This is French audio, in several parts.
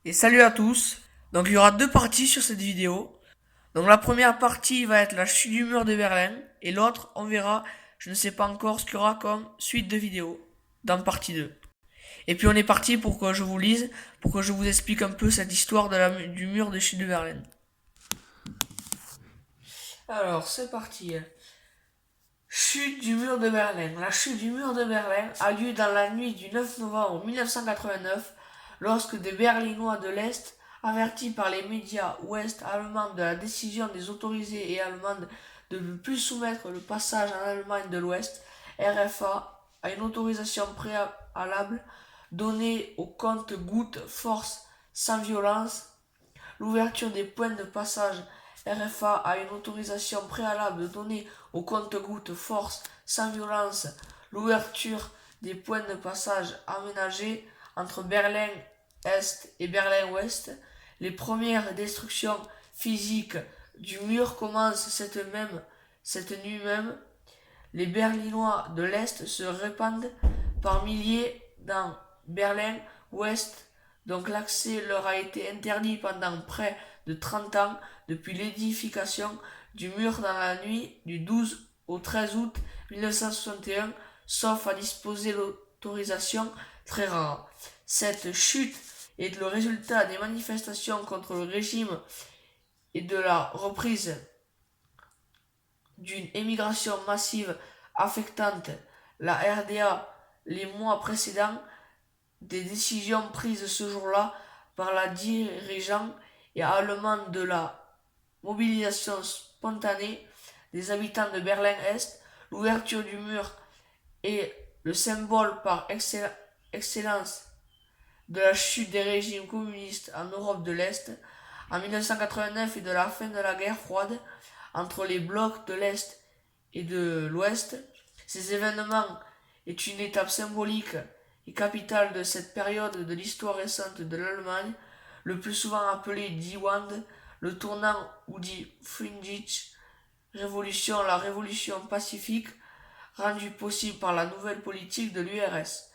Et salut à tous. Donc il y aura deux parties sur cette vidéo. Donc la première partie va être la chute du mur de Berlin et l'autre on verra, je ne sais pas encore ce qu'il y aura comme suite de vidéos dans partie 2. Et puis on est parti pour que je vous lise, pour que je vous explique un peu cette histoire du mur de chute de Berlin. Alors c'est parti. Chute du mur de Berlin. La chute du mur de Berlin a lieu dans la nuit du 9 novembre 1989 lorsque des Berlinois de l'Est, avertis par les médias ouest allemands de la décision des autorités et allemandes de ne plus soumettre le passage en Allemagne de l'Ouest, RFA, à une autorisation préalable donnée au compte-gouttes force sans violence, l'ouverture des points de passage RFA a une autorisation préalable donnée au compte-gouttes force sans violence, l'ouverture des points de passage aménagés entre Berlin-Est et Berlin-Ouest. Les premières destructions physiques du mur commencent cette nuit même. Les Berlinois de l'Est se répandent par milliers dans Berlin-Ouest, donc l'accès leur a été interdit pendant près de 30 ans depuis l'édification du mur dans la nuit du 12 au 13 août 1961, sauf à disposer l'autorisation très rare. Cette chute est le résultat des manifestations contre le régime et de la reprise d'une émigration massive affectant la RDA les mois précédents, des décisions prises ce jour-là par la dirigeant et allemande de la mobilisation spontanée des habitants de Berlin-Est, l'ouverture du mur est le symbole par excellence de la chute des régimes communistes en Europe de l'Est en 1989 et de la fin de la guerre froide entre les blocs de l'Est et de l'Ouest. Ces événements est une étape symbolique et capitale de cette période de l'histoire récente de l'Allemagne, le plus souvent appelée Die Wende, le tournant ou Die Friedliche Révolution, la révolution pacifique, rendue possible par la nouvelle politique de l'URSS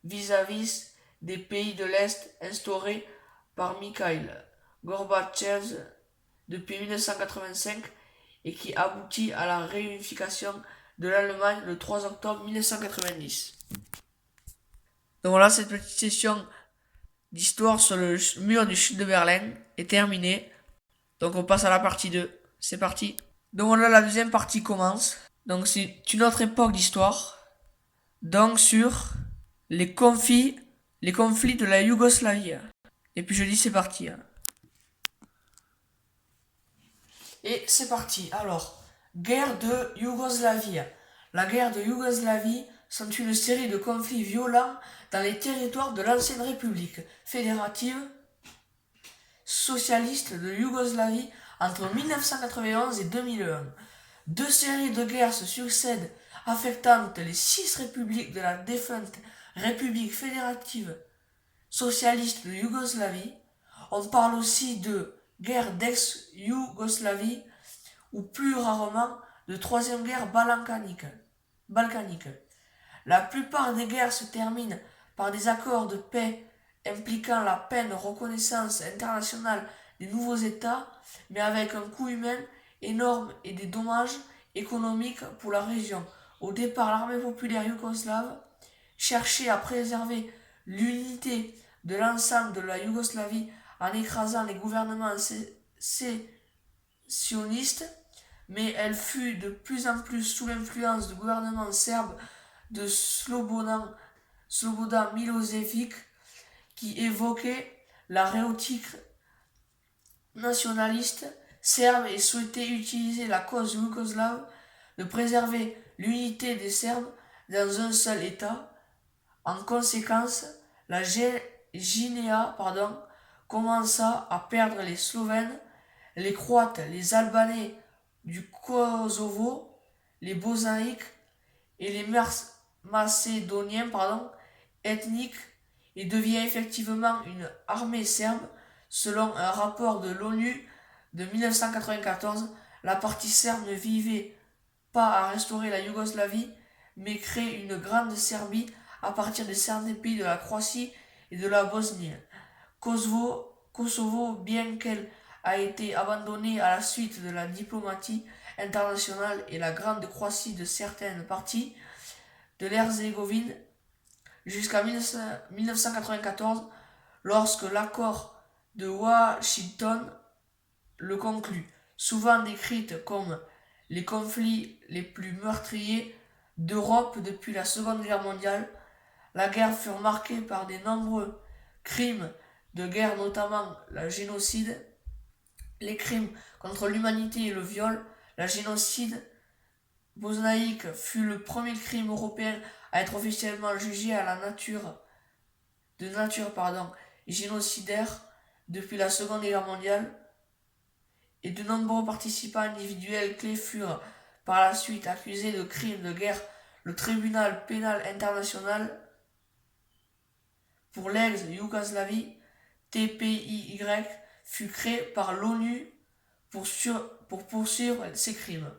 vis-à-vis des pays de l'Est instaurée par Mikhail Gorbatchev depuis 1985 et qui aboutit à la réunification de l'Allemagne le 3 octobre 1990. Donc voilà, cette petite session d'histoire sur le mur du chute de Berlin est terminée. Donc on passe à la partie 2. C'est parti. Donc voilà, la deuxième partie commence. Donc c'est une autre époque d'histoire. Donc sur les conflits de la Yougoslavie. Et puis je dis c'est parti. Et c'est parti. Alors, guerre de Yougoslavie. La guerre de Yougoslavie sont une série de conflits violents dans les territoires de l'ancienne République fédérative socialiste de Yougoslavie entre 1991 et 2001. Deux séries de guerres se succèdent affectant les six républiques de la défunte République fédérative socialiste de Yougoslavie. On parle aussi de guerre d'ex-Yougoslavie ou plus rarement de troisième guerre balkanique. La plupart des guerres se terminent par des accords de paix impliquant la pleine reconnaissance internationale des nouveaux États, mais avec un coût humain énorme et des dommages économiques pour la région. Au départ, l'armée populaire yougoslave cherchait à préserver l'unité de l'ensemble de la Yougoslavie en écrasant les gouvernements sionistes, mais elle fut de plus en plus sous l'influence du gouvernement serbe de Slobodan Milosevic qui évoquait la rhétorique nationaliste serbe et souhaitait utiliser la cause yougoslave de préserver l'unité des Serbes dans un seul État. En conséquence, la Guinée commença à perdre les Slovènes, les Croates, les Albanais du Kosovo, les Bosniaques et les Macédoniens ethniques et devient effectivement une armée serbe. Selon un rapport de l'ONU de 1994, la partie serbe ne vivait pas à restaurer la Yougoslavie, mais crée une grande Serbie à partir de certains pays de la Croatie et de la Bosnie. Kosovo, bien qu'elle a été abandonnée à la suite de la diplomatie internationale et la grande croissance de certaines parties de l'Herzégovine, jusqu'à 1994, lorsque l'accord de Washington le conclut, souvent décrite comme les conflits les plus meurtriers d'Europe depuis la Seconde Guerre mondiale. La guerre fut marquée par de nombreux crimes de guerre, notamment le génocide, les crimes contre l'humanité et le viol. Le génocide bosniaque fut le premier crime européen à être officiellement jugé à la nature génocidaire depuis la Seconde Guerre mondiale, et de nombreux participants individuels clés furent par la suite accusés de crimes de guerre. Le tribunal pénal international pour l'ex-Yougoslavie, TPIY, fut créé par l'ONU pour poursuivre ces crimes.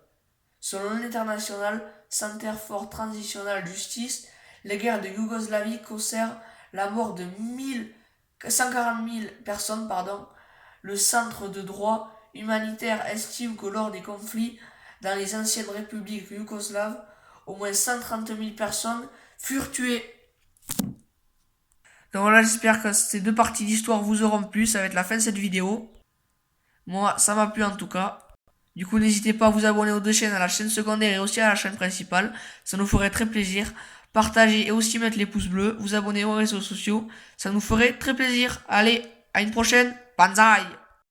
Selon l'International Center for Transitional Justice, les guerres de Yougoslavie causèrent la mort de 140 000 personnes. Le Centre de droit humanitaire estime que lors des conflits dans les anciennes républiques yougoslaves, au moins 130 000 personnes furent tuées. Donc voilà, j'espère que ces deux parties d'histoire vous auront plu. Ça va être la fin de cette vidéo. Moi, ça m'a plu en tout cas. Du coup, n'hésitez pas à vous abonner aux deux chaînes, à la chaîne secondaire et aussi à la chaîne principale. Ça nous ferait très plaisir. Partagez et aussi mettre les pouces bleus. Vous abonner aux réseaux sociaux. Ça nous ferait très plaisir. Allez, à une prochaine. Banzai!